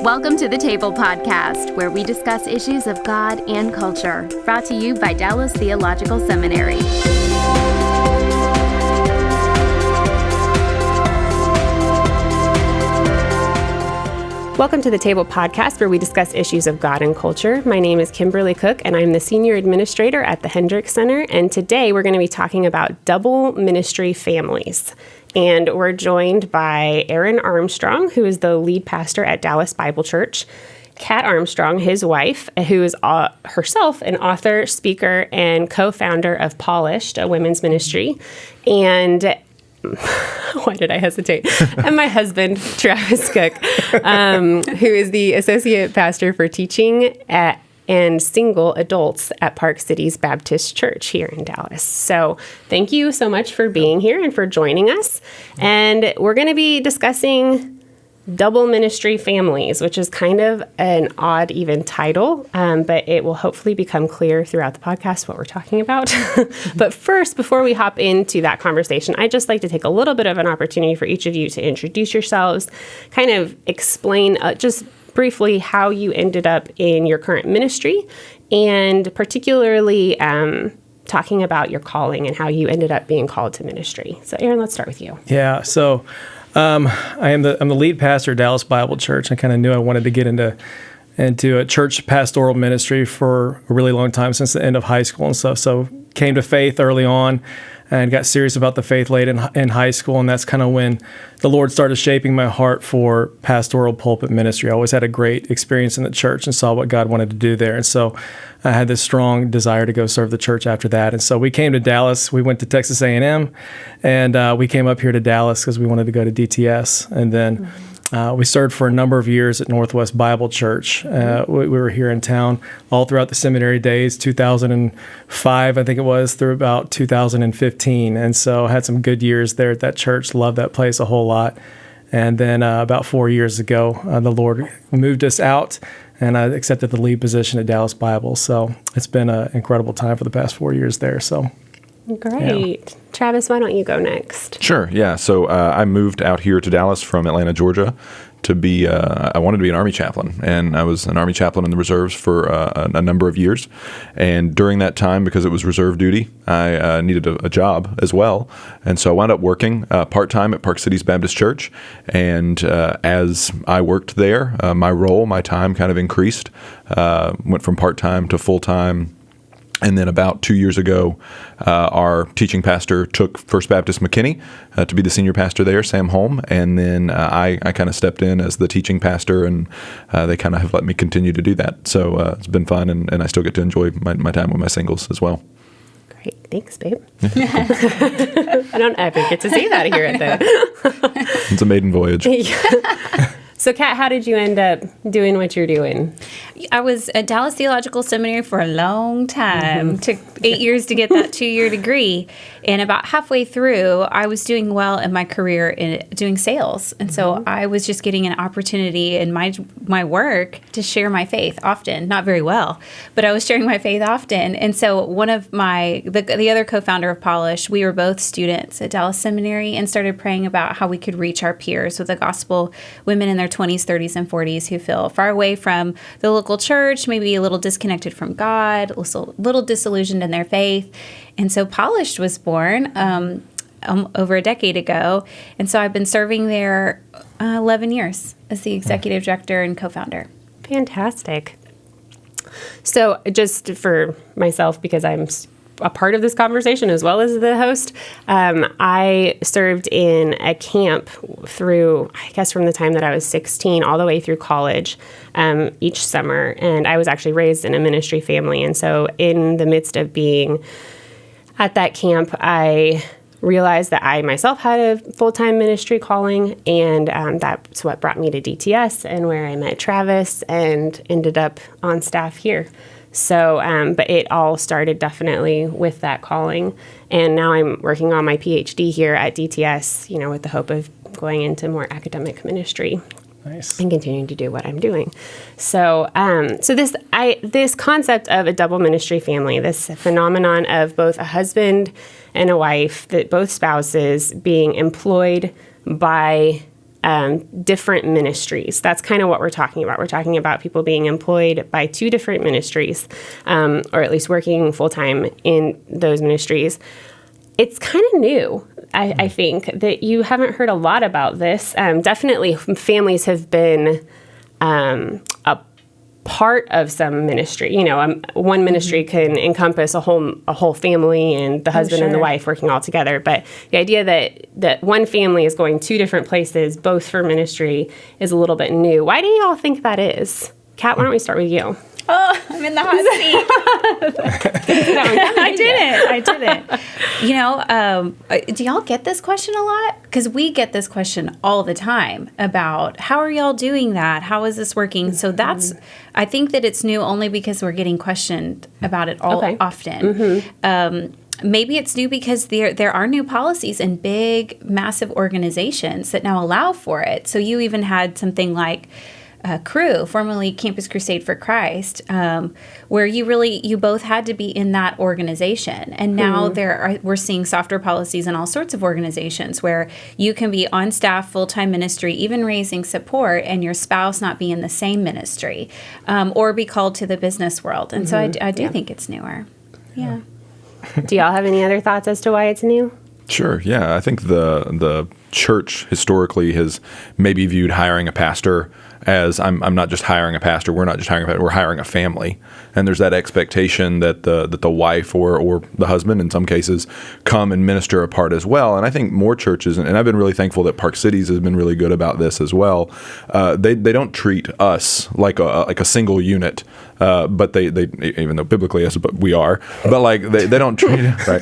Welcome to the Table Podcast, where we discuss issues of God and culture, brought to you by Dallas Theological Seminary. Welcome to the Table Podcast, where we discuss issues of God and culture. My name is Kymberli Cook, and I'm the Senior Administrator at the Hendricks Center. And today we're going to be talking about double ministry families. And we're joined by Aaron Armstrong, who is the lead pastor at Dallas Bible Church, Kat Armstrong, his wife, who is herself an author, speaker, and co-founder of Polished, a women's ministry, and why did I hesitate? And my husband, Travis Cook, who is the associate pastor for teaching and single adults at Park Cities Baptist Church here in Dallas. So thank you so much for being here and for joining us. And we're going to be discussing double ministry families, which is kind of an odd even title, but it will hopefully become clear throughout the podcast what we're talking about. But first, before we hop into that conversation, I'd just like to take a little bit of an opportunity for each of you to introduce yourselves, kind of explain just briefly how you ended up in your current ministry, and particularly talking about your calling and how you ended up being called to ministry. So Aaron, let's start with you. Yeah, so I'm the lead pastor at Dallas Bible Church. I kind of knew I wanted to get into a church pastoral ministry for a really long time, since the end of high school and stuff. So came to faith early on and got serious about the faith late in high school. And that's kind of when the Lord started shaping my heart for pastoral pulpit ministry. I always had a great experience in the church and saw what God wanted to do there. And so I had this strong desire to go serve the church after that. And so we came to Dallas. We went to Texas A&M, and we came up here to Dallas because we wanted to go to DTS. And then we served for a number of years at Northwest Bible Church. We were here in town all throughout the seminary days, 2005, I think it was, through about 2015. And so I had some good years there at that church, loved that place a whole lot. And then about 4 years ago, the Lord moved us out, and I accepted the lead position at Dallas Bible. So it's been an incredible time for the past 4 years there. So Great. Yeah. Travis, why don't you go next? Sure, yeah. So I moved out here to Dallas from Atlanta, Georgia, to be, I wanted to be an Army chaplain, and I was an Army chaplain in the reserves for a number of years. And during that time, because it was reserve duty, I needed a job as well. And so I wound up working part-time at Park Cities Baptist Church. And as I worked there, my time kind of increased, went from part-time to full-time. And then about 2 years ago, our teaching pastor took First Baptist McKinney to be the senior pastor there, Sam Holm. And then I kind of stepped in as the teaching pastor, and they kind of have let me continue to do that. So it's been fun, and I still get to enjoy my time with my singles as well. Great. Thanks, babe. I don't ever get to say that here at the... It's a maiden voyage. So, Kat, how did you end up doing what you're doing? I was at Dallas Theological Seminary for a long time. Took 8 years to get that 2-year degree. And about halfway through, I was doing well in my career in doing sales. And so I was just getting an opportunity in my work to share my faith often. Not very well, but I was sharing my faith often. And so one of the other co-founder of Polish, we were both students at Dallas Seminary, and started praying about how we could reach our peers with the gospel, women in their 20s, 30s, and 40s who feel far away from the local church, maybe a little disconnected from God, a little disillusioned in their faith. And so Polished was born over a decade ago. And so I've been serving there 11 years as the executive director and co-founder. Fantastic. So just for myself, because I'm a part of this conversation as well as the host, I served in a camp through, I guess, from the time that I was 16 all the way through college each summer. And I was actually raised in a ministry family. And so in the midst of being at that camp, I realized that I myself had a full-time ministry calling, and that's what brought me to DTS, and where I met Travis and ended up on staff here. So, but it all started definitely with that calling. And now I'm working on my PhD here at DTS, with the hope of going into more academic ministry. Nice. And continuing to do what I'm doing. So, this concept of a double ministry family, this phenomenon of both a husband and a wife, that both spouses being employed by different ministries. That's kind of what we're talking about. We're talking about people being employed by 2 different ministries, or at least working full-time in those ministries. It's kind of new, I think, that you haven't heard a lot about this. Definitely families have been a part of some ministry. One ministry can encompass a whole family and the husband and the wife working all together. But the idea that one family is going 2 different places, both for ministry, is a little bit new. Why do you all think that is? Kat, why don't we start with you? Oh, I'm in the hot seat. I didn't. Do y'all get this question a lot? Because we get this question all the time about how are y'all doing that? How is this working? So I think that it's new only because we're getting questioned about it often. Maybe it's new because there are new policies in big, massive organizations that now allow for it. So you even had something like Cru, formerly Campus Crusade for Christ, where you both had to be in that organization. And now we're seeing softer policies in all sorts of organizations where you can be on staff, full-time ministry, even raising support, and your spouse not be in the same ministry, or be called to the business world. And so I do think it's newer. Yeah. Do y'all have any other thoughts as to why it's new? Sure. Yeah. I think the church historically has maybe viewed hiring a pastor as I'm not just hiring a pastor. We're not just hiring a pastor. We're hiring a family. And there's that expectation that the wife or the husband, in some cases, come and minister a part as well. And I think more churches, and I've been really thankful that Park Cities has been really good about this as well. They don't treat us like a single unit, but they even though biblically yes, but we are, but like they don't treat right.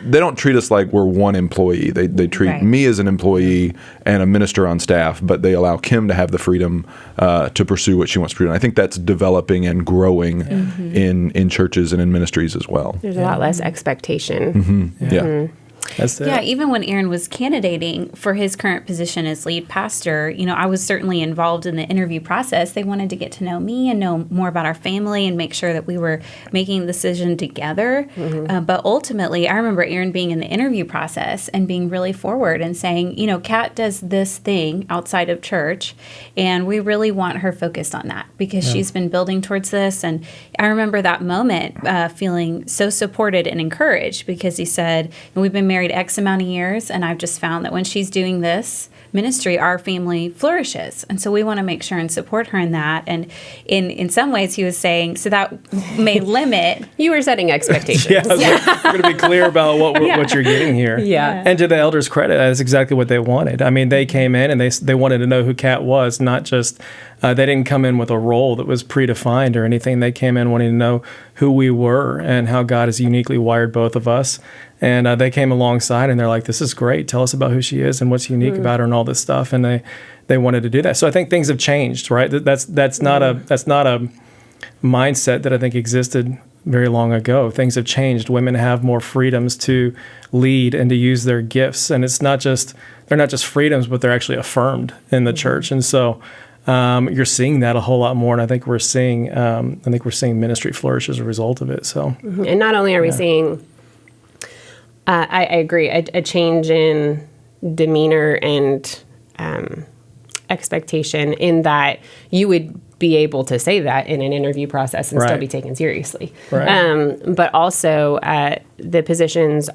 They don't treat us like we're one employee. They treat me as an employee and a minister on staff, but they allow Kim to have the freedom to pursue what she wants to do. And I think that's developing and growing in churches and in ministries as well. There's a lot less expectation. Yeah. That's it. Yeah, even when Aaron was candidating for his current position as lead pastor, I was certainly involved in the interview process. They wanted to get to know me and know more about our family and make sure that we were making the decision together. But ultimately, I remember Aaron being in the interview process and being really forward and saying, Kat does this thing outside of church, and we really want her focused on that because she's been building towards this. And I remember that moment feeling so supported and encouraged because he said, we've been married X amount of years, and I've just found that when she's doing this ministry, our family flourishes. And so we want to make sure and support her in that. And in some ways, he was saying, so that may limit. You were setting expectations. We're going to be clear about what you're getting here. Yeah. And to the elders' credit, that's exactly what they wanted. I mean, they came in and they wanted to know who Kat was, not just, they didn't come in with a role that was predefined or anything. They came in wanting to know who we were and how God has uniquely wired both of us. And they came alongside and they're like, this is great. Tell us about who she is and what's unique about her and all this stuff. And they wanted to do that. So I think things have changed, right? That's not a mindset that I think existed very long ago. Things have changed. Women have more freedoms to lead and to use their gifts. And they're not just freedoms, but they're actually affirmed in the church. And so you're seeing that a whole lot more. And I think we're seeing ministry flourish as a result of it. So, and not only are we seeing, I agree, a change in demeanor and expectation in that you would be able to say that in an interview process and still be taken seriously. Right. But also the positions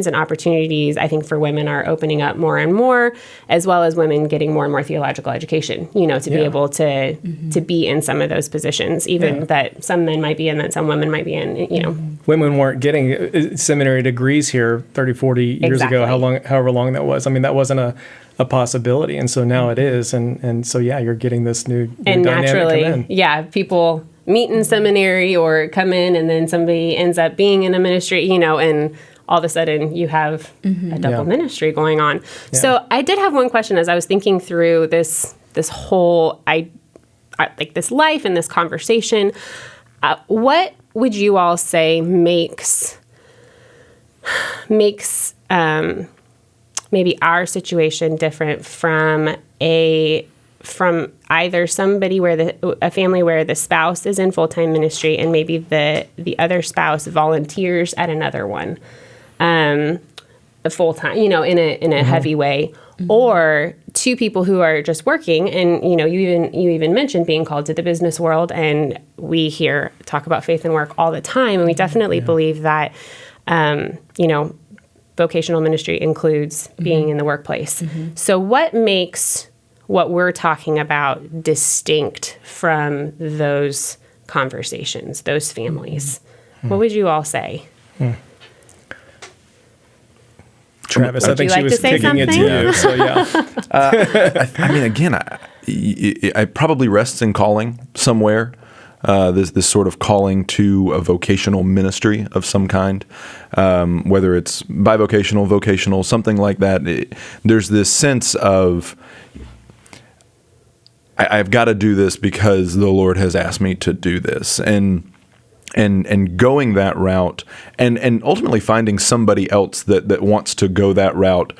and opportunities, I think, for women are opening up more and more, as well as women getting more and more theological education, to be able to be in some of those positions, even that some men might be in, that some women might be in, Women weren't getting seminary degrees here 30, 40 years ago, however long that was. I mean, that wasn't a possibility. And so now it is. And so, you're getting this new and dynamic naturally, come in. People meet in seminary or come in and then somebody ends up being in a ministry, and all of a sudden you have a double ministry going on. Yeah. So I did have one question as I was thinking through this whole, like this life and this conversation. What would you all say makes maybe our situation different from either somebody where a family where the spouse is in full-time ministry and maybe the other spouse volunteers at another one, full-time, in a heavy way, or two people who are just working. And, you even mentioned being called to the business world, and we talk about faith and work all the time. And we definitely believe that, vocational ministry includes being in the workplace. So what makes what we're talking about distinct from those conversations, those families? What would you all say? Travis, I think she was kicking it to you. So I probably rests in calling somewhere. This sort of calling to a vocational ministry of some kind, whether it's bivocational, vocational, something like that. There's this sense of, I've got to do this because the Lord has asked me to do this. And going that route, and ultimately finding somebody else that wants to go that route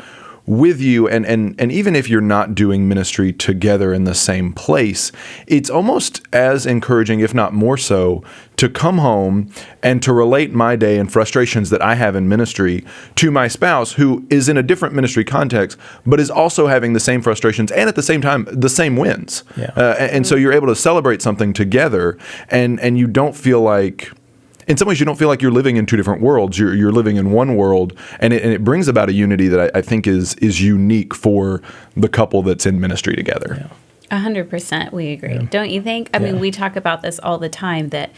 with you, and even if you're not doing ministry together in the same place, it's almost as encouraging, if not more so, to come home and to relate my day and frustrations that I have in ministry to my spouse, who is in a different ministry context, but is also having the same frustrations and at the same time the same wins. And so you're able to celebrate something together, and you don't feel like, in some ways, you don't feel like you're living in two different worlds. You're living in one world, and it brings about a unity that I think is unique for the couple that's in ministry together. 100%, we agree. Don't you think? I mean, we talk about this all the time, that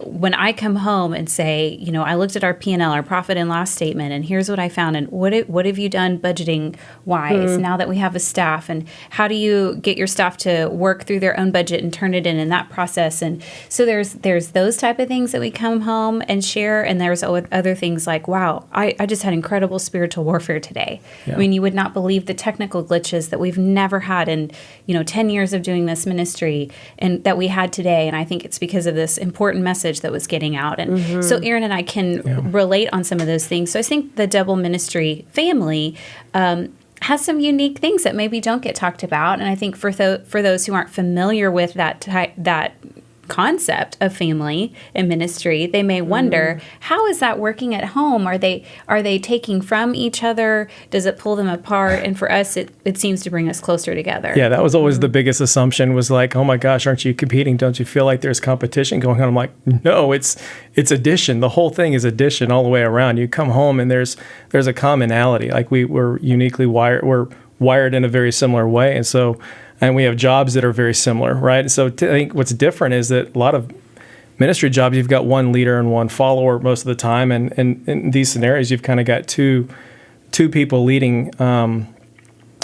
when I come home and say, I looked at our P&L, our profit and loss statement, and here's what I found, and what have you done budgeting wise now that we have a staff, and how do you get your staff to work through their own budget and turn it in that process? And so there's those type of things that we come home and share, and there's other things like, wow, I just had incredible spiritual warfare today. I mean, you would not believe the technical glitches that we've never had in 10 years of doing this ministry, and that we had today. And I think it's because of this important message that was getting out. And so Aaron and I can relate on some of those things. So I think the double ministry family has some unique things that maybe don't get talked about. And I think for those who aren't familiar with that concept of family and ministry, they may wonder, how is that working at home? Are they taking from each other? Does it pull them apart? And for us, it seems to bring us closer together. Yeah, that was always the biggest assumption, was like, oh my gosh, aren't you competing? Don't you feel like there's competition going on? I'm like, no, it's addition. The whole thing is addition all the way around. You come home and there's a commonality. Like we're uniquely wired. We're wired in a very similar way. And we have jobs that are very similar, right? So I think what's different is that a lot of ministry jobs, you've got one leader and one follower most of the time. And in these scenarios, you've kind of got two people leading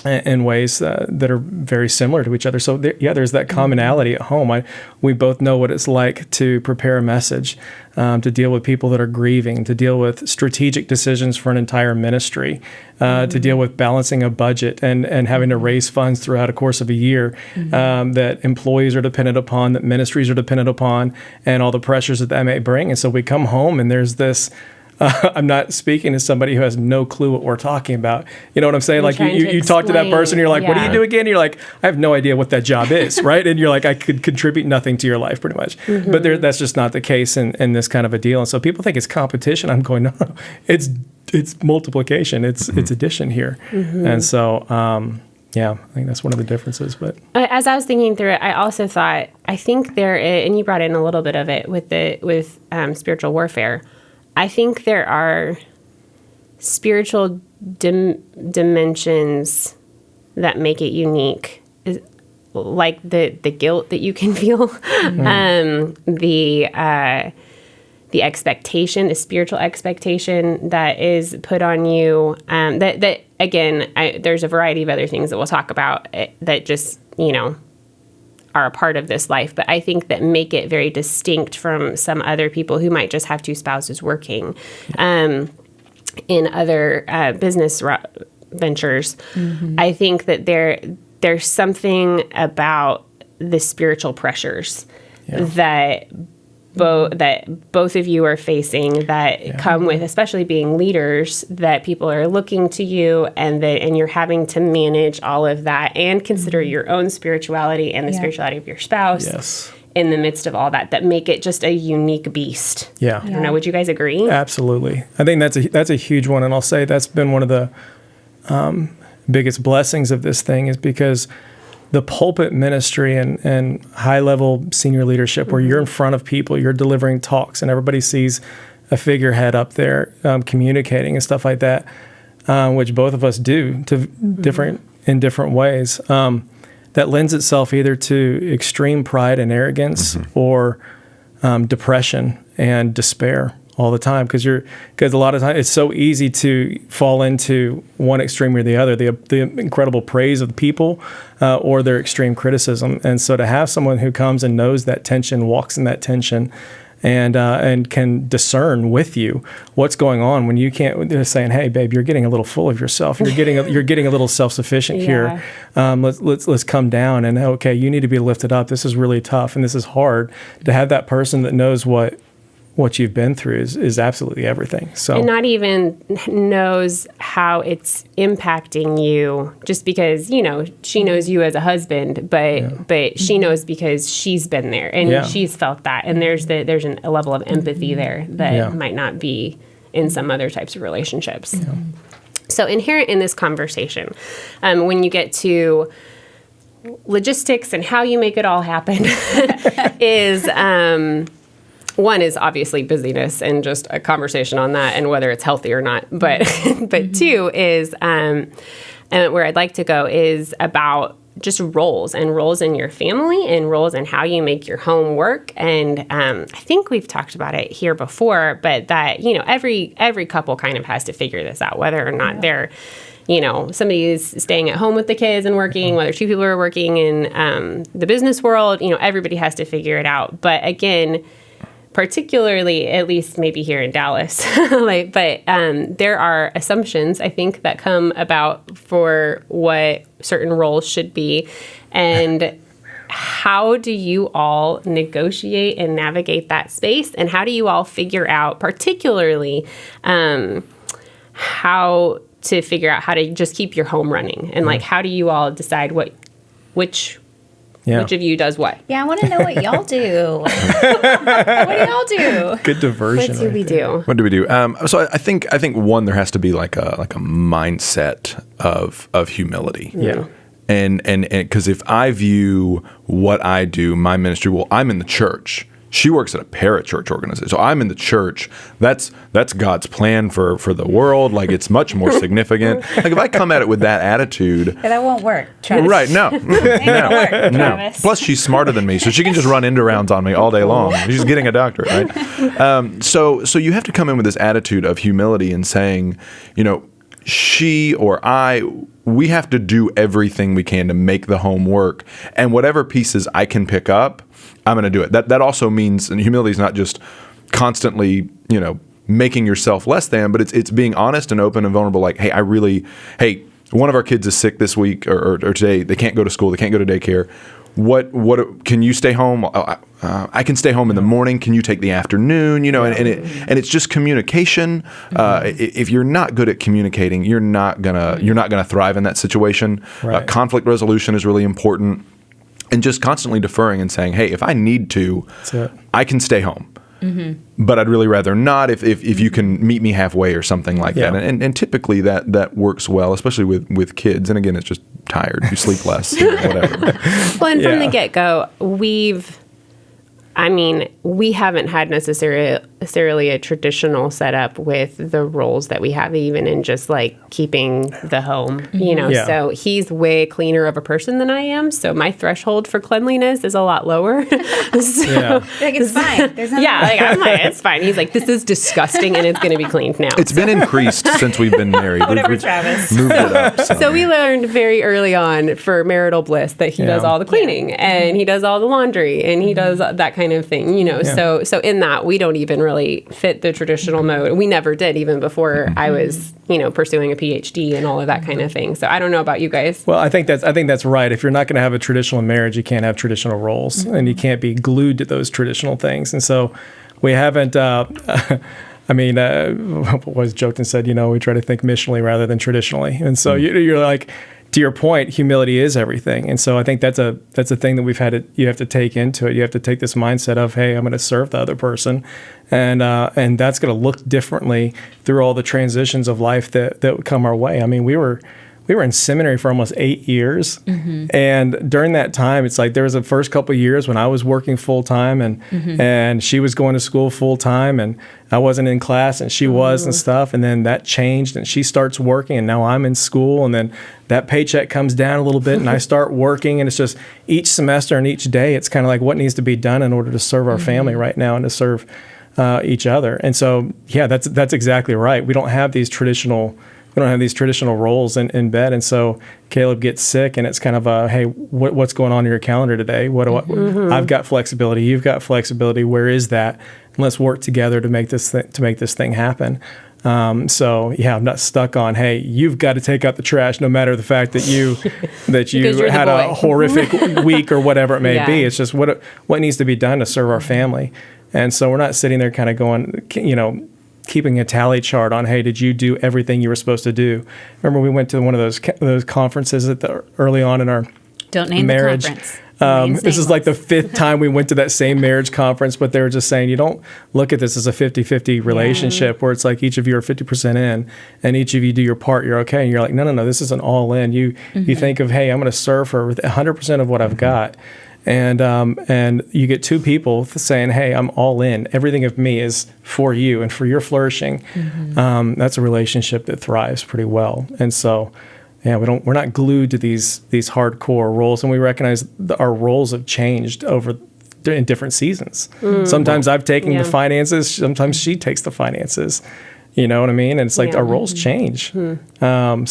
in ways that are very similar to each other. So there's that commonality at home. We both know what it's like to prepare a message, to deal with people that are grieving, to deal with strategic decisions for an entire ministry, to deal with balancing a budget and having to raise funds throughout a course of a year, that employees are dependent upon, that ministries are dependent upon, and all the pressures that may bring. And so we come home and there's this, I'm not speaking to somebody who has no clue what we're talking about. You know what I'm saying? Like you talk to that person, you're like, what do you do again? And you're like, I have no idea what that job is, right? And you're like, I could contribute nothing to your life pretty much. But that's just not the case in this kind of a deal. And so people think it's competition. I'm going, no, it's multiplication. It's addition here. And so, I think that's one of the differences. But as I was thinking through it, I also thought, I think and you brought in a little bit of it with spiritual warfare. I think there are spiritual dimensions that make it unique, like the guilt that you can feel, the expectation, the spiritual expectation that is put on you. That again, there's a variety of other things that we'll talk about that just are a part of this life, but I think that make it very distinct from some other people who might just have two spouses working in other business ventures. I think that there's something about the spiritual pressures that both of you are facing that come with, especially being leaders, that people are looking to you and you're having to manage all of that and consider your own spirituality and the spirituality of your spouse in the midst of all that make it just a unique beast. I don't know, would you guys agree? Absolutely. I think that's a huge one. And I'll say that's been one of the, biggest blessings of this thing is because the pulpit ministry and high-level senior leadership, where you're in front of people, you're delivering talks, and everybody sees a figurehead up there communicating and stuff like that, which both of us do to in different ways. That lends itself either to extreme pride and arrogance or depression and despair all the time, because a lot of times it's so easy to fall into one extreme or the other, the incredible praise of the people or their extreme criticism. And so to have someone who comes and knows that tension, walks in that tension, and can discern with you what's going on when you can't. They're saying, "Hey, babe, you're getting a little full of yourself. You're getting a little self-sufficient here. Let's come down, and okay, you need to be lifted up. This is really tough and this is hard." To have that person that knows what you've been through is absolutely everything. So, and not even knows how it's impacting you, just because she knows you as a husband, but she knows because she's been there and she's felt that, and there's a level of empathy there that might not be in some other types of relationships. Yeah. So inherent in this conversation, when you get to logistics and how you make it all happen, is one is obviously busyness and just a conversation on that and whether it's healthy or not. But two is, and where I'd like to go is about just roles in your family and roles in how you make your home work. And I think we've talked about it here before, but that, every couple kind of has to figure this out, whether or not they're, somebody is staying at home with the kids and working, whether two people are working in the business world, everybody has to figure it out. But again, particularly, at least maybe here in Dallas, but there are assumptions, I think, that come about for what certain roles should be. And how do you all negotiate and navigate that space? And how do you all figure out, particularly, how to figure out how to just keep your home running? And how do you all decide which of you does what? Yeah, I want to know what y'all do. What do y'all do? Good diversion. What do we do? What do we do? So I think one, there has to be like a mindset of humility. Yeah. And because if I view what I do, my ministry, well, I'm in the church. She works at a parachurch organization. So I'm in the church. That's God's plan for the world. Like, it's much more significant. Like, if I come at it with that attitude. Yeah, that won't work, Travis. Right, no. No. Plus, she's smarter than me, so she can just run end rounds on me all day long. She's getting a doctorate, right? So you have to come in with this attitude of humility and saying, she or I, we have to do everything we can to make the home work. And whatever pieces I can pick up, I'm going to do it. That also means, and humility is not just constantly, making yourself less than, but it's being honest and open and vulnerable. Like, hey, one of our kids is sick this week or today. They can't go to school. They can't go to daycare. What can you stay home? I can stay home in the morning. Can you take the afternoon? And it's just communication. If you're not good at communicating, you're not gonna thrive in that situation. Right. Conflict resolution is really important, and just constantly deferring and saying, hey, if I need to, I can stay home. Mm-hmm. But I'd really rather not if you can meet me halfway or something like that. And typically that works well, especially with kids. And again, it's just tired. You sleep less, whatever. Well, and from the get-go, we haven't had necessarily a traditional setup with the roles that we have, even in just keeping the home, So he's way cleaner of a person than I am. So my threshold for cleanliness is a lot lower. It's fine. There's nothing. I'm like, it's fine. He's like, this is disgusting and it's going to be cleaned now. It's been increased since we've been married. Whatever, Travis. Moved it up. So we learned very early on for marital bliss that he does all the cleaning and he does all the laundry and he does that kind of thing, So in that, we don't even really fit the traditional mode. We never did, even before I was, pursuing a PhD and all of that kind of thing. So I don't know about you guys. Well, I think that's right. If you're not going to have a traditional marriage, you can't have traditional roles, and you can't be glued to those traditional things. And so we haven't. Was joked and said, we try to think missionally rather than traditionally. And so you're like, to your point, humility is everything. And so I think that's a thing that you have to take into it. You have to take this mindset of, hey, I'm going to serve the other person. And that's going to look differently through all the transitions of life that come our way. I mean, we were we were in seminary for almost 8 years. And during that time, it's like there was the first couple of years when I was working full time and she was going to school full time and I wasn't in class and she was and stuff. And then that changed and she starts working and now I'm in school and then that paycheck comes down a little bit and I start working, and it's just each semester and each day, it's kind of like what needs to be done in order to serve our family right now and to serve each other. And so, yeah, that's exactly right. We don't have these traditional roles in bed. And so Caleb gets sick and it's kind of hey, what's going on in your calendar today? What do I've got flexibility. You've got flexibility. Where is that? And let's work together to make this thing happen. So yeah, I'm not stuck on, hey, you've got to take out the trash no matter the fact that you had a horrific week or whatever it may be. It's just what needs to be done to serve our family. And so we're not sitting there kind of going, keeping a tally chart on, hey, did you do everything you were supposed to do? Remember we went to one of those conferences early on in our Don't name marriage. The conference. This is like the 5th time we went to that same marriage conference, but they were just saying, you don't look at this as a 50-50 relationship where it's like each of you are 50% in and each of you do your part, you're okay. And you're like, no, this is an all in. You think of, hey, I'm going to serve her with 100% of what I've got. And you get 2 people saying, hey, I'm all in. Everything of me is for you and for your flourishing. That's a relationship that thrives pretty well. And so, yeah, we're not glued to these hardcore roles, and we recognize our roles have changed in different seasons. Sometimes I've taken the finances, sometimes she takes the finances. You know what I mean? And it's like our roles change. Well,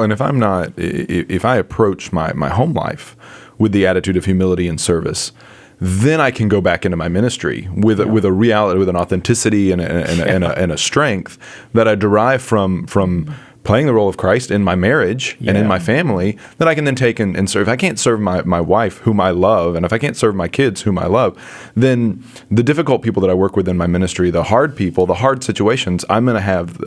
and if I approach my home life with the attitude of humility and service, then I can go back into my ministry with a reality, with an authenticity and a strength that I derive from playing the role of Christ in my marriage and in my family, that I can then take and serve. If I can't serve my wife, whom I love, and if I can't serve my kids, whom I love, then the difficult people that I work with in my ministry, the hard people, the hard situations, I'm going to have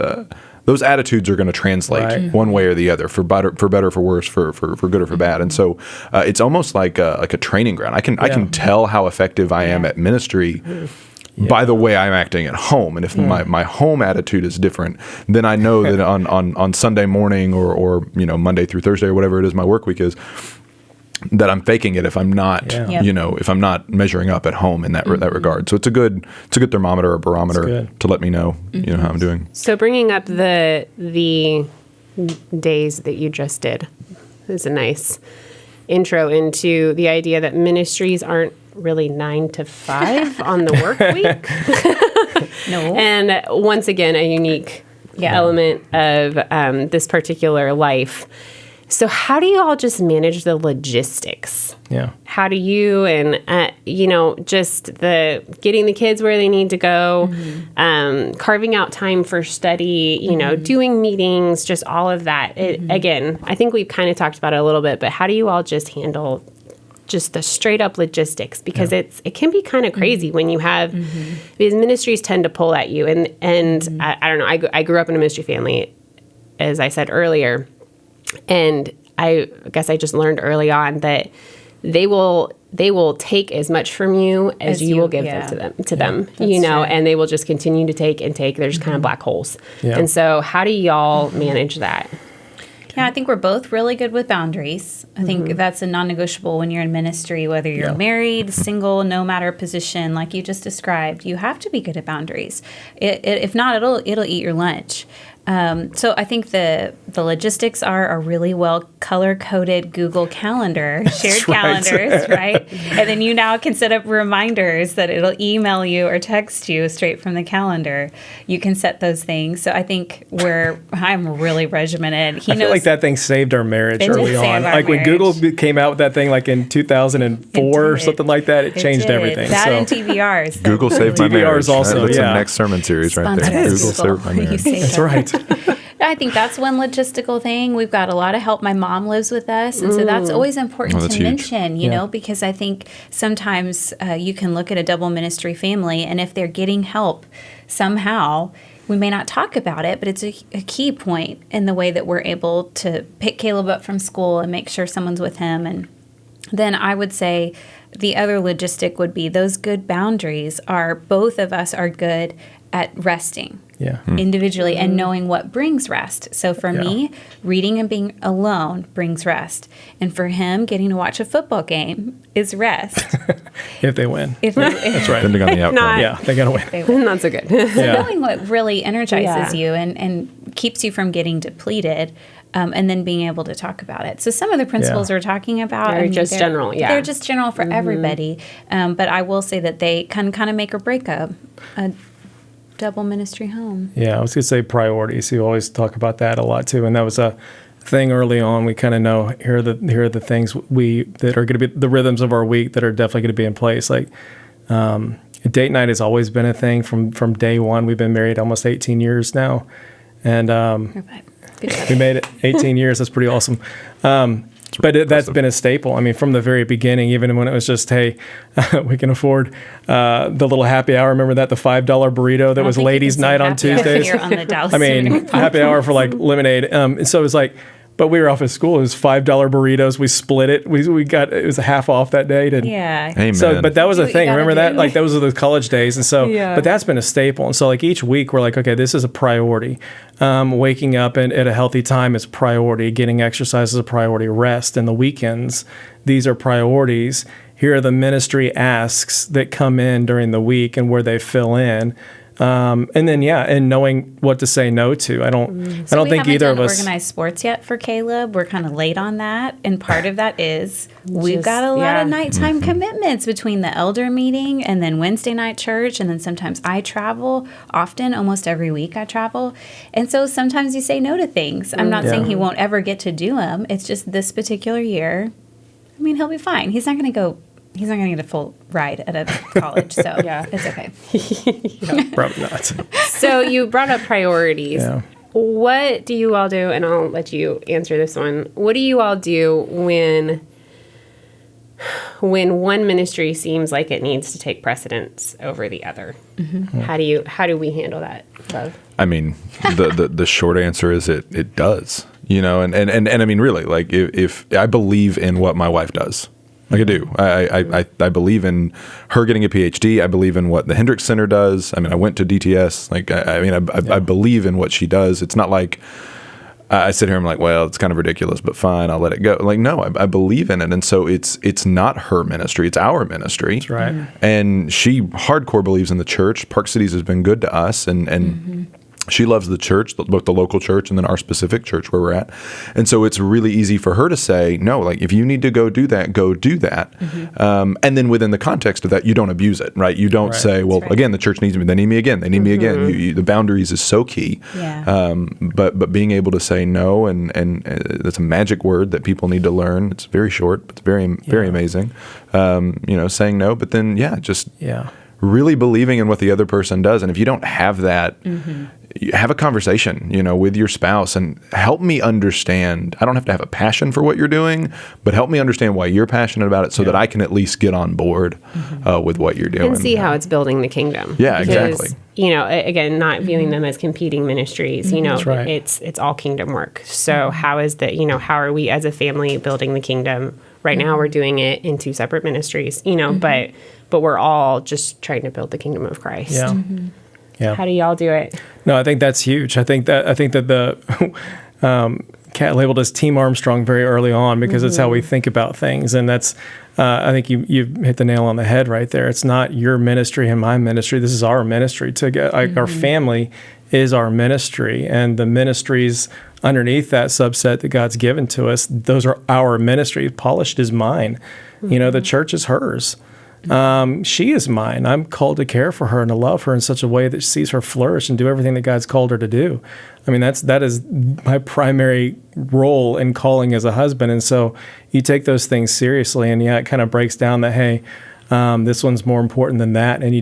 those attitudes are going to translate one way or the other, for better, for worse, for good or for bad. And so it's almost like a training ground. I can tell how effective I am at ministry by the way I'm acting at home. And if my home attitude is different, then I know that on Sunday morning or Monday through Thursday or whatever it is my work week is, that I'm faking it if I'm not if I'm not measuring up at home in that regard. So it's a good thermometer or barometer to let me know how I'm doing. So bringing up the days that you just did is a nice intro into the idea that ministries aren't really 9 to 5 on the work week. No. And once again, a unique element of this particular life. So how do you all just manage the logistics? Yeah. How do you just the getting the kids where they need to go, carving out time for study, doing meetings, just all of that. Again, I think we've kind of talked about it a little bit, but how do you all just handle just the straight up logistics? Because it can be kind of crazy when you have these ministries tend to pull at you. And I don't know, I grew up in a ministry family, as I said earlier. And I guess I just learned early on that they will take as much from you as you will give them to them, true. and they will just continue to take and take. There's kind of black holes. Yeah. And so how do y'all manage that? Yeah, I think we're both really good with boundaries. I think that's a non-negotiable when you're in ministry, whether you're married, single, no matter position, like you just described. You have to be good at boundaries. If not, it'll eat your lunch. So I think the logistics are a really well color-coded Google Calendar, shared calendars, right? And then you now can set up reminders that it'll email you or text you straight from the calendar. You can set those things. So I think I'm really regimented. I feel like that thing saved our marriage early on. Like when Google came out with that thing like in 2004 or something like that, it changed everything. That and TVRs. Google saved my marriage. TVRs also, That's the next sermon series right there. Google saved my marriage. That's right. I think that's one logistical thing. We've got a lot of help. My mom lives with us, and so that's always important to mention, because I think sometimes you can look at a double ministry family, and if they're getting help somehow, we may not talk about it, but it's a key point in the way that we're able to pick Caleb up from school and make sure someone's with him. And then I would say the other logistic would be those good boundaries are both of us are good at resting Yeah. individually and knowing what brings rest. So for me, reading and being alone brings rest. And for him, getting to watch a football game is rest. If they win. If That's right. Depending on the outcome. not. Yeah, they got to win. Not so good. Yeah. knowing what really energizes Yeah. you and keeps you from getting depleted, and then being able to talk about it. So some of the principles Yeah. we're talking about, They're just general, yeah. They're just general for everybody. But I will say that they can kind of make or break a double ministry home. Yeah, I was going to say priorities. You always talk about that a lot too, and that was a thing early on. We kind of know here are the things that are going to be the rhythms of our week that are definitely going to be in place. Like date night has always been a thing from day one. We've been married almost 18 years now, and Good job. we made it 18 years. That's pretty awesome. But that's been a staple. I mean, from the very beginning, even when it was just, hey, we can afford the little happy hour. Remember that? The $5 burrito that was ladies' night on Tuesdays? Here on the Dallas I mean, Seminary happy hour for like lemonade. And so it was like, but we were off at school. It was $5 burritos. We split it. We got, it was a half off that day. Yeah. Amen. So, but that was Do a what you thing. gotta Remember that? do. Like those were the college days. And so, Yeah. but that's been a staple. And so like each week we're like, okay, this is a priority. Waking up at a healthy time is a priority. Getting exercise is a priority. Rest and the weekends, these are priorities. Here are the ministry asks that come in during the week and where they fill in. And then, and knowing what to say no to. I don't think either of us. Organized sports yet for Caleb. We're kind of late on that, and part of that is we've Just- got a lot of yeah. nighttime commitments between the elder meeting and then Wednesday night church, and then sometimes I travel. Often, almost every week, I travel, and so sometimes you say no to things. I'm not saying he won't ever get to do them. It's just this particular year. I mean, he'll be fine. He's not going to go. He's not going to get a full ride at a college, so Yeah. it's okay. Probably not. So you brought up priorities. Yeah. What do you all do? And I'll let you answer this one. What do you all do when one ministry seems like it needs to take precedence over the other? How do we handle that, Love? I mean, the short answer is it does. You know, and I mean, really, like if I believe in what my wife does. Like I do. I believe in her getting a PhD. I believe in what the Hendricks Center does. I mean, I went to DTS. Like, I believe in what she does. It's not like I sit here and I'm like, well, it's kind of ridiculous, but fine, I'll let it go. Like, no, I believe in it. And so it's not her ministry. It's our ministry. That's right. And she hardcore believes in the church. Park Cities has been good to us. And she loves the church, both the local church and then our specific church where we're at. And so it's really easy for her to say, no, like if you need to go do that, go do that. And then within the context of that, you don't abuse it, right? You don't say, well, again, the church needs me. They need me again. They need me again. The boundaries is so key. Yeah. But being able to say no, and that's a magic word that people need to learn. It's very short, but it's very amazing. Saying no, but then, just really believing in what the other person does. And if you don't have that, you have a conversation, with your spouse and help me understand. I don't have to have a passion for what you're doing, but help me understand why you're passionate about it so that I can at least get on board with what you're doing. And see how it's building the kingdom. Yeah, Because, exactly. Again, not viewing them as competing ministries, That's right. it's all kingdom work. So how is that, how are we as a family building the kingdom? Right now we're doing it in two separate ministries, but we're all just trying to build the kingdom of Christ. Yeah. Yeah. How do y'all do it? No, I think that's huge. I think that the Kat labeled us Team Armstrong very early on because it's how we think about things, and that's I think you hit the nail on the head right there. It's not your ministry and my ministry. This is our ministry. Our family is our ministry, and the ministries underneath that subset that God's given to us, those are our ministry. Polished is mine. The church is hers. She is mine. I'm called to care for her and to love her in such a way that sees her flourish and do everything that God's called her to do. I mean, that is my primary role and calling as a husband. And so you take those things seriously, and it kind of breaks down that, hey, this one's more important than that. And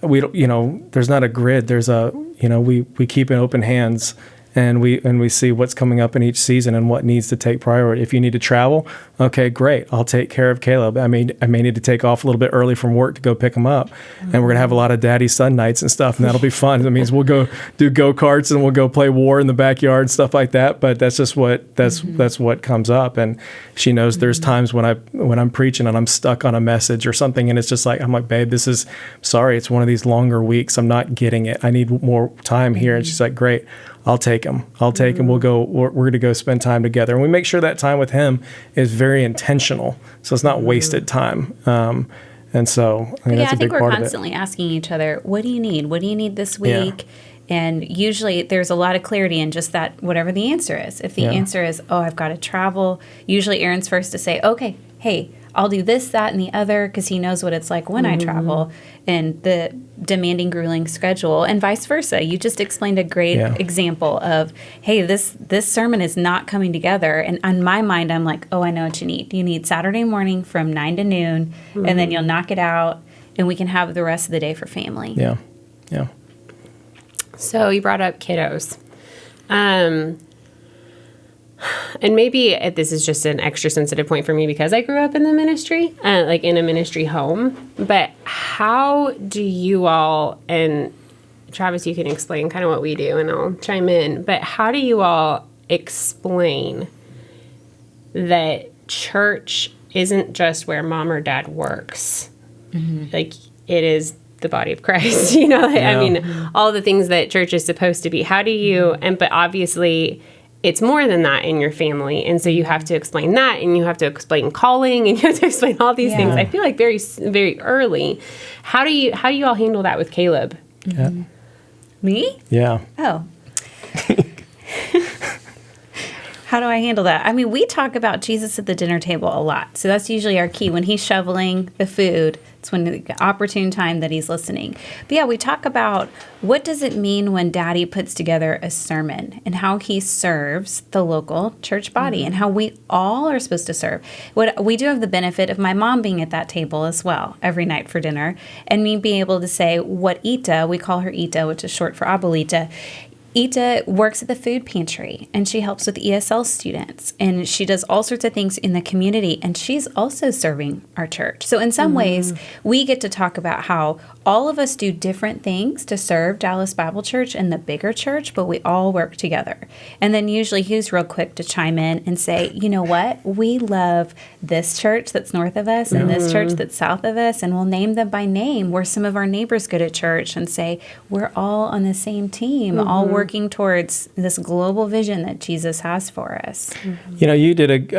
we don't, there's not a grid. There's we keep an open hands and we see what's coming up in each season and what needs to take priority. If you need to travel, okay, great. I'll take care of Caleb. I may need to take off a little bit early from work to go pick him up. And we're going to have a lot of daddy son nights and stuff, and that'll be fun. That means we'll go do go-karts and we'll go play war in the backyard and stuff like that. But that's just that's what comes up. And she knows there's times when I'm preaching and I'm stuck on a message or something, and it's just like, I'm like, babe, sorry, it's one of these longer weeks. I'm not getting it. I need more time here. And she's like, great, I'll take him. We're going to go spend time together. And we make sure that time with him is very intentional. So it's not wasted time. And so that's a big part of it. I think we're constantly asking each other, what do you need? What do you need this week? Yeah. And usually there's a lot of clarity in just that, whatever the answer is. If the answer is, I've got to travel, usually Aaron's first to say, okay, hey, I'll do this, that, and the other, because he knows what it's like when I travel and the demanding, grueling schedule, and vice versa. You just explained a great example of, hey, this sermon is not coming together. And on my mind, I'm like, I know what you need. You need Saturday morning from 9 to noon, and then you'll knock it out, and we can have the rest of the day for family. Yeah, yeah. So you brought up kiddos. And maybe this is just an extra sensitive point for me because I grew up in the ministry, like in a ministry home. But how do you all, and Travis, you can explain kind of what we do and I'll chime in, but how do you all explain that church isn't just where mom or dad works? Like it is the body of Christ, I mean, all the things that church is supposed to be. How do you, but obviously it's more than that in your family. And so you have to explain that, and you have to explain calling, and you have to explain all these things. I feel like very, very early. How do you all handle that with Caleb? Yeah. Me? Yeah. Oh. How do I handle that? I mean, we talk about Jesus at the dinner table a lot. So that's usually our key. When he's shoveling the food, it's when the opportune time that he's listening. But yeah, we talk about what does it mean when Daddy puts together a sermon and how he serves the local church body and how we all are supposed to serve. What we do have the benefit of my mom being at that table as well every night for dinner, and me being able to say what Ita, we call her Ita, which is short for Abuelita. Ita works at the food pantry, and she helps with ESL students, and she does all sorts of things in the community, and she's also serving our church. So in some ways, we get to talk about how all of us do different things to serve Dallas Bible Church and the bigger church, but we all work together. And then usually he's real quick to chime in and say, you know what? We love this church that's north of us and this church that's south of us, and we'll name them by name where some of our neighbors go to church and say, we're all on the same team, all working towards this global vision that Jesus has for us. You did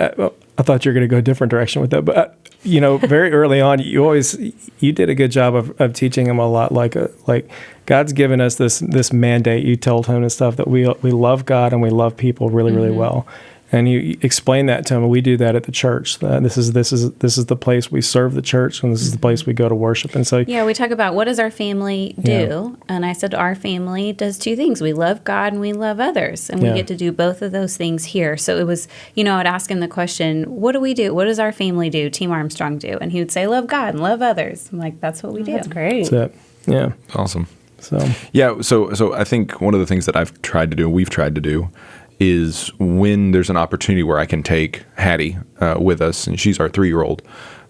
I thought you were going to go a different direction with that, but very early on, you did a good job of teaching him a lot. Like God's given us this mandate. You told him and stuff that we love God and we love people really, really well. And you explain that to him. We do that at the church. This is the place we serve the church, and this is the place we go to worship. And so we talk about what does our family do. And I said our family does two things. We love God and we love others, and we get to do both of those things here. So it was, I'd ask him the question, what do we do? What does our family do? Team Armstrong do? And he would say, love God and love others. I'm like, that's what we do. That's great. That's it. Yeah. Awesome. So I think one of the things that we've tried to do is when there's an opportunity where I can take Hattie with us, and she's our 3-year-old,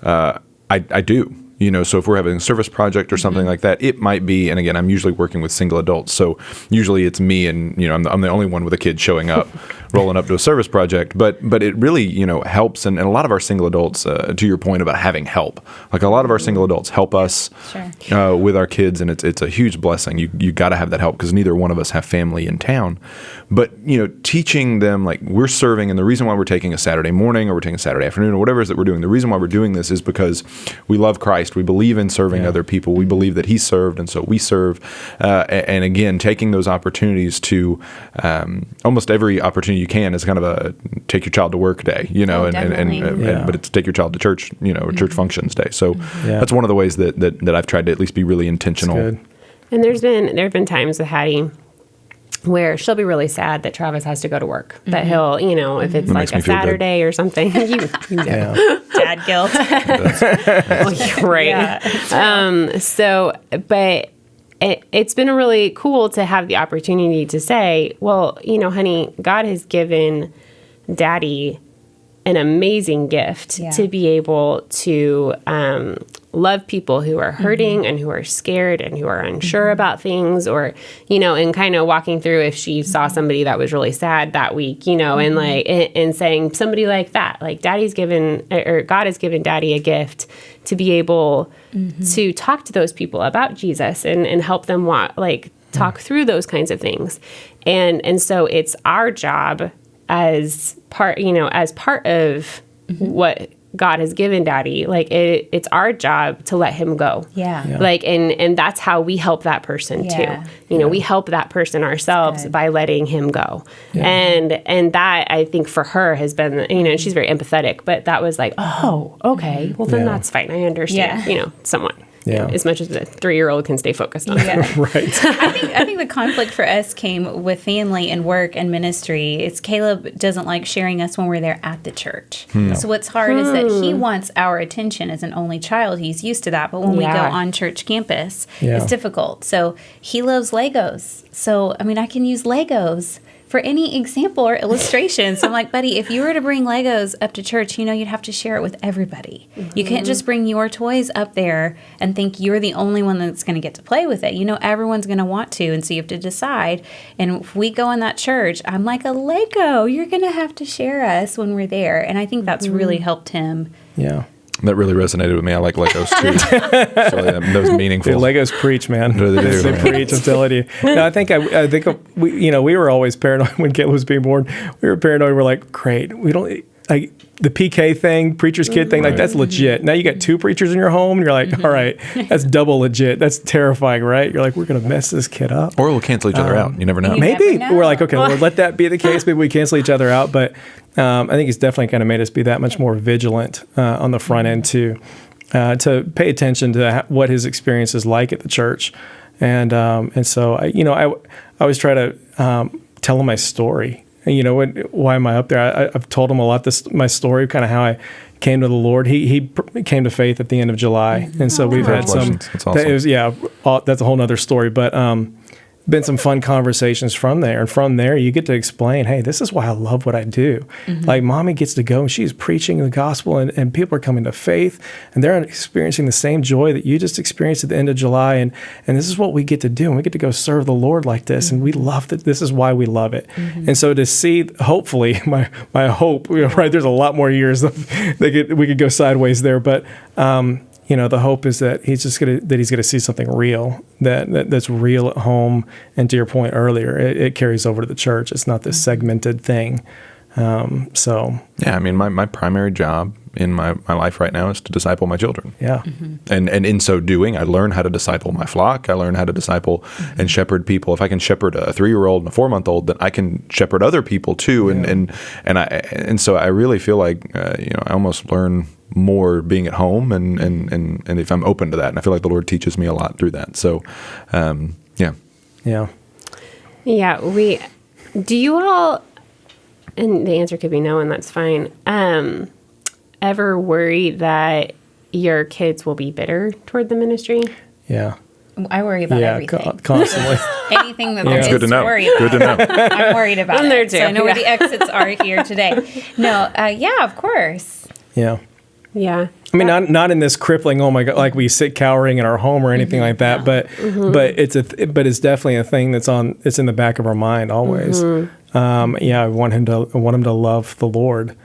I do. So if we're having a service project or something like that, it might be, and again, I'm usually working with single adults, so usually it's me and, I'm the only one with a kid showing up, rolling up to a service project, but it really, helps, and a lot of our single adults, to your point about having help, like a lot of our single adults help us with our kids, and it's a huge blessing. You got to have that help because neither one of us have family in town, but, teaching them, like, we're serving, and the reason why we're taking a Saturday morning or we're taking a Saturday afternoon or whatever it is that we're doing, the reason why we're doing this is because we love Christ. We believe in serving other people. We believe that he served, and so we serve. And again, taking those opportunities to almost every opportunity you can is kind of a take your child to work day, but it's take your child to church, or church functions day. So that's one of the ways that I've tried to at least be really intentional. And there have been times with Hattie where she'll be really sad that Travis has to go to work. That he'll, if it's like a Saturday or something. Dad guilt. Right. Yeah. But it's been really cool to have the opportunity to say, well, honey, God has given Daddy an amazing gift to be able to love people who are hurting and who are scared and who are unsure about things, or, and kind of walking through if she saw somebody that was really sad that week, and like, and saying somebody like that, like God has given Daddy a gift to be able to talk to those people about Jesus and help them talk through those kinds of things. And so it's our job as part of what God has given Daddy, like it's our job to let him go. Yeah. Like, and that's how we help that person too. We help that person ourselves by letting him go. Yeah. And that, I think, for her has been, and she's very empathetic, but that was like, oh, okay, well then that's fine. I understand, somewhat. Yeah. As much as a 3-year-old can stay focused on it. Right. I think the conflict for us came with family and work and ministry. It's Caleb doesn't like sharing us when we're there at the church. So what's hard is that he wants our attention as an only child. He's used to that. But when we go on church campus, it's difficult. So he loves Legos. So, I can use Legos for any example or illustration. So I'm like, buddy, if you were to bring Legos up to church, you'd have to share it with everybody. You can't just bring your toys up there and think you're the only one that's going to get to play with it. Everyone's going to want to, and so you have to decide. And if we go in that church, I'm like, a Lego, you're going to have to share us when we're there. And I think that's really helped him. Yeah. That really resonated with me. I like Legos too. So that was meaningful. Dude, Legos preach, man. They preach. I'm telling you. No, I think we were always paranoid when Caleb was being born. We were paranoid. We're like, great. We don't like the PK thing, preacher's kid thing. Like that's legit. Now you got 2 preachers in your home, and you're like, all right, that's double legit. That's terrifying, right? You're like, we're gonna mess this kid up, or we'll cancel each other out. You never know. Maybe we're like, okay, Lord, let that be the case. Maybe we cancel each other out, but. I think it's definitely kind of made us be that much more vigilant on the front end to pay attention to what his experience is like at the church, and so I always try to tell him my story. Why am I up there? I've told him a lot my story, kind of how I came to the Lord. He came to faith at the end of July, and so we've had some. That's awesome. That's a whole nother story, but. Been some fun conversations from there. And from there, you get to explain, hey, this is why I love what I do. Like, Mommy gets to go and she's preaching the gospel and people are coming to faith and they're experiencing the same joy that you just experienced at the end of July. And this is what we get to do. And we get to go serve the Lord like this. And we love that. This is why we love it. And so to see, hopefully, my hope, right, there's a lot more years we could go sideways there. But, the hope is that he's gonna see something real that's real at home. And to your point earlier, it carries over to the church. It's not this segmented thing. My primary job in my life right now is to disciple my children. Yeah. And in so doing, I learn how to disciple my flock. I learn how to disciple and shepherd people. If I can shepherd a 3-year-old and a 4-month-old, then I can shepherd other people too. And so I really feel like I almost learn more being at home and if I'm open to that. And I feel like the Lord teaches me a lot through that. So, Yeah. Do you all, and the answer could be no, and that's fine, ever worry that your kids will be bitter toward the ministry? Yeah. I worry about everything. Constantly. Anything that there is good to know. Worry about. Good to know. I'm worried about I'm there it. too. So I know where the exits are here today. No, of course. Yeah. Yeah. I mean, not in this crippling, oh my God, like we sit cowering in our home or anything like that, but it's definitely a thing it's in the back of our mind always. I want him to love the Lord.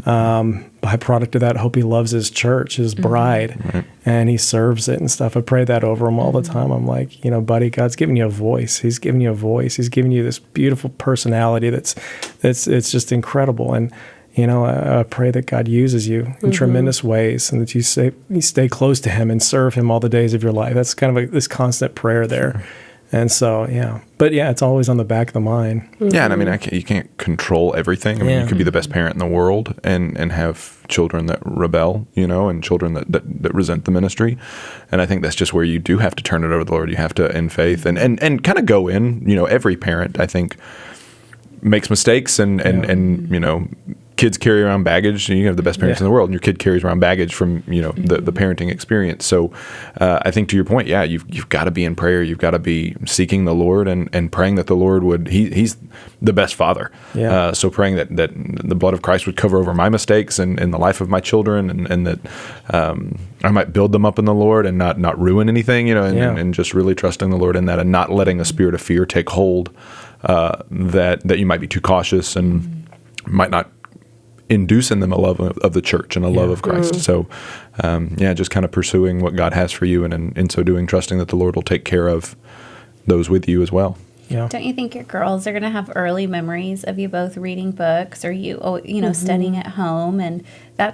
Byproduct of that, I hope he loves his church, his bride, and he serves it and stuff. I pray that over him all the time. I'm like, buddy, God's giving you a voice. He's giving you a voice. He's giving you this beautiful personality it's just incredible. And I pray that God uses you in tremendous ways and that you stay close to him and serve him all the days of your life. That's kind of this constant prayer there. Sure. And so, but it's always on the back of the mind. Yeah, and I mean, you can't control everything. I mean, you could be the best parent in the world and have children that rebel, and children that resent the ministry. And I think that's just where you do have to turn it over to the Lord. You have to, in faith, and kind of go in. Every parent, I think, makes mistakes and kids carry around baggage. You have the best parents in the world, and your kid carries around baggage from the parenting experience. So I think to your point, you've got to be in prayer. You've got to be seeking the Lord and praying that the Lord would. He's the best father. Yeah. So praying that the blood of Christ would cover over my mistakes and the life of my children, and that I might build them up in the Lord and not ruin anything. And just really trusting the Lord in that, and not letting a spirit of fear take hold. That you might be too cautious and might not induce in them a love of the church and a love of Christ. So, just kind of pursuing what God has for you, and in so doing, trusting that the Lord will take care of those with you as well. Yeah. Don't you think your girls are going to have early memories of you both reading books, or studying at home, and I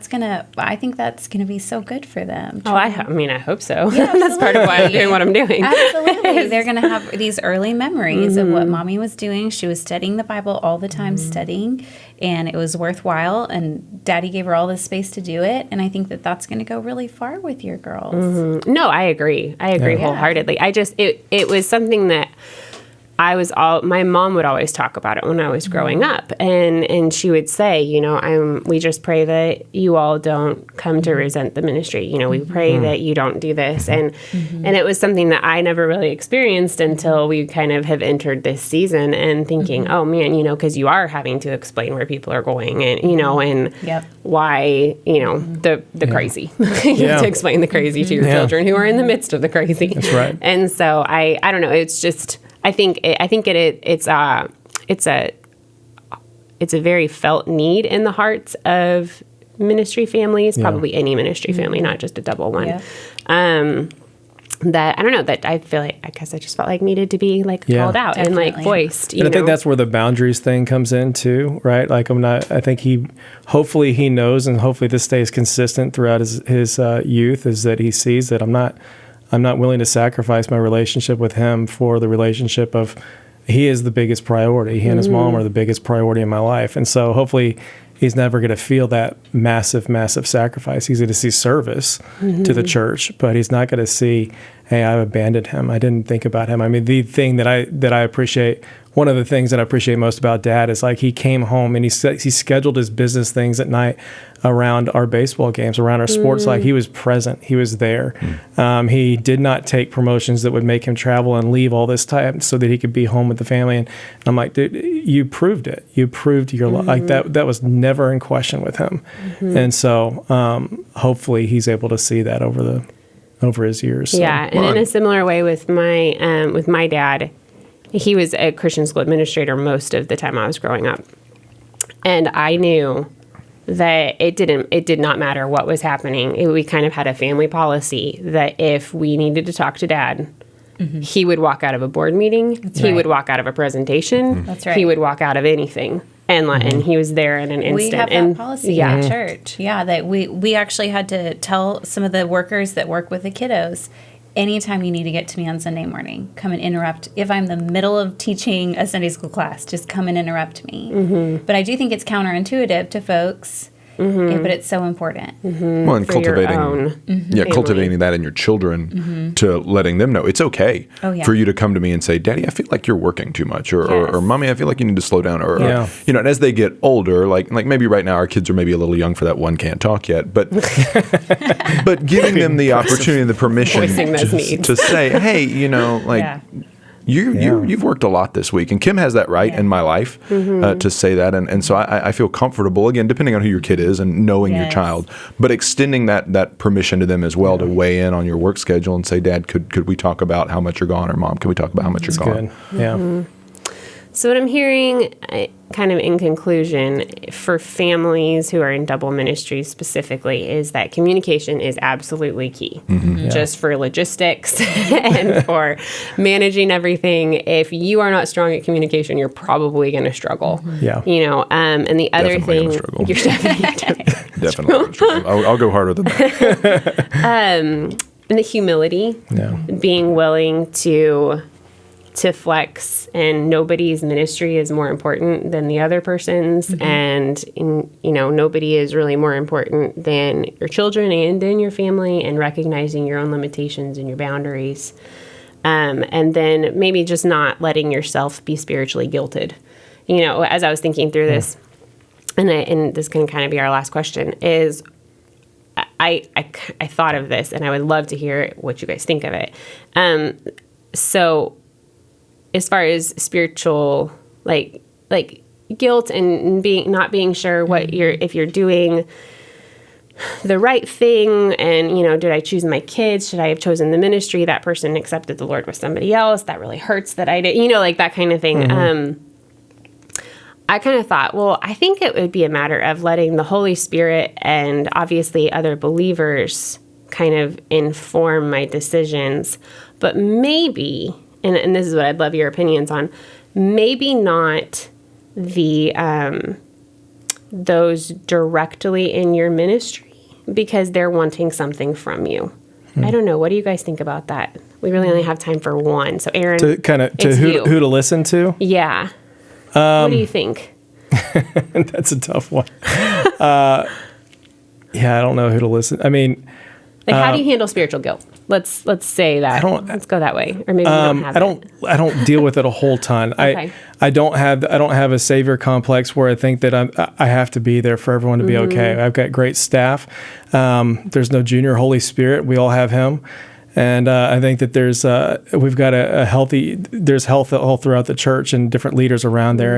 think that's gonna be so good for them. Oh, I hope so. Yeah, that's part of why I'm doing what I'm doing. Absolutely. They're going to have these early memories of what Mommy was doing. She was studying the Bible all the time, studying, and it was worthwhile, and Daddy gave her all this space to do it, and I think that that's going to go really far with your girls. No, I agree wholeheartedly. It was something that my mom would always talk about it when I was growing up, and she would say, we just pray that you all don't come to resent the ministry. We pray that you don't do this, and it was something that I never really experienced until we kind of have entered this season, and thinking, oh man, because you are having to explain where people are going, and and why, the crazy. You have to explain the crazy to your children who are in the midst of the crazy. That's right. And so I don't know. It's just. I think it's a very felt need in the hearts of ministry families, probably any ministry family, not just a double one. Yeah. That I don't know, that I feel like, I guess I just felt like needed to be called out, definitely. And voiced. And I think that's where the boundaries thing comes in too, right? I think hopefully he knows, and hopefully this stays consistent throughout his youth, is that he sees that I'm not willing to sacrifice my relationship with him for the relationship of, he is the biggest priority. He and his mom are the biggest priority in my life. And so hopefully he's never going to feel that massive, massive sacrifice. He's going to see service to the church, but he's not going to see, hey, I've abandoned him. I didn't think about him. I mean, the thing that I appreciate, one of the things that I appreciate most about Dad is he came home and he scheduled his business things at night around our baseball games, around our sports. He was present. He was there. He did not take promotions that would make him travel and leave all this time so that he could be home with the family. And I'm like, dude, you proved it. You proved your life. That was never in question with him. And so hopefully he's able to see that over his years. So. Yeah, and in a similar way with my dad, he was a Christian school administrator most of the time I was growing up. And I knew that it did not matter what was happening. We kind of had a family policy that if we needed to talk to Dad, he would walk out of a board meeting. He would walk out of a presentation. That's right. He would walk out of anything. And he was there in an instant. We have that policy in the church. Yeah, that we actually had to tell some of the workers that work with the kiddos, anytime you need to get to me on Sunday morning, come and interrupt. If I'm in the middle of teaching a Sunday school class, just come and interrupt me. But I do think it's counterintuitive to folks, but it's so important. Well, and cultivating that in your children, to letting them know it's okay for you to come to me and say, Daddy, I feel like you're working too much, or Mommy, I feel like you need to slow down, or and as they get older, like maybe right now our kids are maybe a little young for that one can't talk yet, but but giving them the opportunity and the permission to say, hey, You've worked a lot this week, and Kim has that right in my life to say that, and so I feel comfortable, again, depending on who your kid is and knowing your child, but extending that permission to them as well to weigh in on your work schedule and say, Dad, could we talk about how much you're gone, or Mom, can we talk about how much you're gone? Good. Yeah. So what I'm hearing, kind of in conclusion, for families who are in double ministry specifically, is that communication is absolutely key. Just for logistics and for managing everything. If you are not strong at communication, you're probably going to struggle. Yeah. And the other thing, you're definitely going to struggle. I'll go harder than that. And the humility, being willing to flex, and nobody's ministry is more important than the other person's, and nobody is really more important than your children and in your family, and recognizing your own limitations and your boundaries, and then maybe just not letting yourself be spiritually guilted. As I was thinking through this, and this can kind of be our last question, is I thought of this, and I would love to hear what you guys think of it. So as far as spiritual, like guilt and not being sure what if you're doing the right thing, and did I choose my kids? Should I have chosen the ministry? That person accepted the Lord with somebody else. That really hurts that I did, like that kind of thing. I kind of thought, well, I think it would be a matter of letting the Holy Spirit and obviously other believers kind of inform my decisions, but maybe, and this is what I'd love your opinions on, maybe not the those directly in your ministry, because they're wanting something from you. I don't know. What do you guys think about that? We really only have time for one. So Aaron, who to listen to? Yeah. What do you think? That's a tough one. I don't know who to listen. I mean, how do you handle spiritual guilt? Let's say that. Let's go that way, or maybe you don't have it. I don't deal with it a whole ton. Okay. I don't have a savior complex where I think that I have to be there for everyone to be okay. I've got great staff. There's no junior Holy Spirit. We all have Him. And I think that we've got there's health all throughout the church and different leaders around there,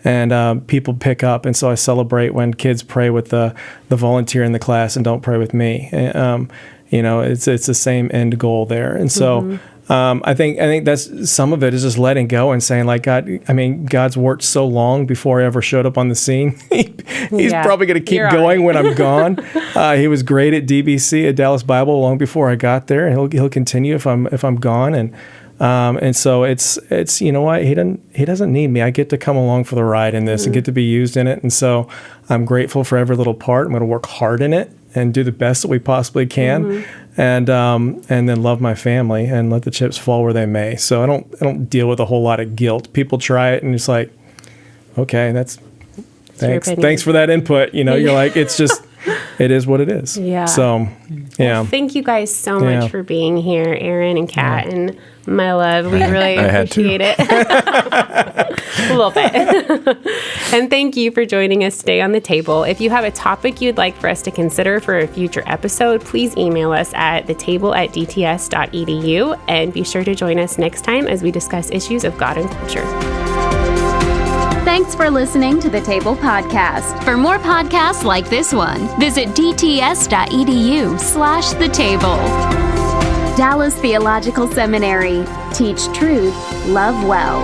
and people pick up. And so I celebrate when kids pray with the volunteer in the class and don't pray with me. It's the same end goal there. And so I think that's some of it is just letting go and saying, like, God's worked so long before I ever showed up on the scene. He's probably going to keep going when I'm gone. He was great at DBC, at Dallas Bible, long before I got there, and he'll continue if I'm gone. And so it's you know what, he doesn't need me. I get to come along for the ride in this and get to be used in it. And so I'm grateful for every little part. I'm going to work hard in it and do the best that we possibly can. And then love my family and let the chips fall where they may. So I don't deal with a whole lot of guilt. People try it and it's like, okay, thanks for that input. You're like, it's just, it is what it is. Yeah. So, yeah. Well, thank you guys so much for being here, Aaron and Kat and my love. We really appreciate it. A little bit. And thank you for joining us today on The Table. If you have a topic you'd like for us to consider for a future episode, please email us at thetable@dts.edu, and be sure to join us next time as we discuss issues of God and culture. Thanks for listening to The Table Podcast. For more podcasts like this one, visit dts.edu/The Table. Dallas Theological Seminary. Teach truth, love well.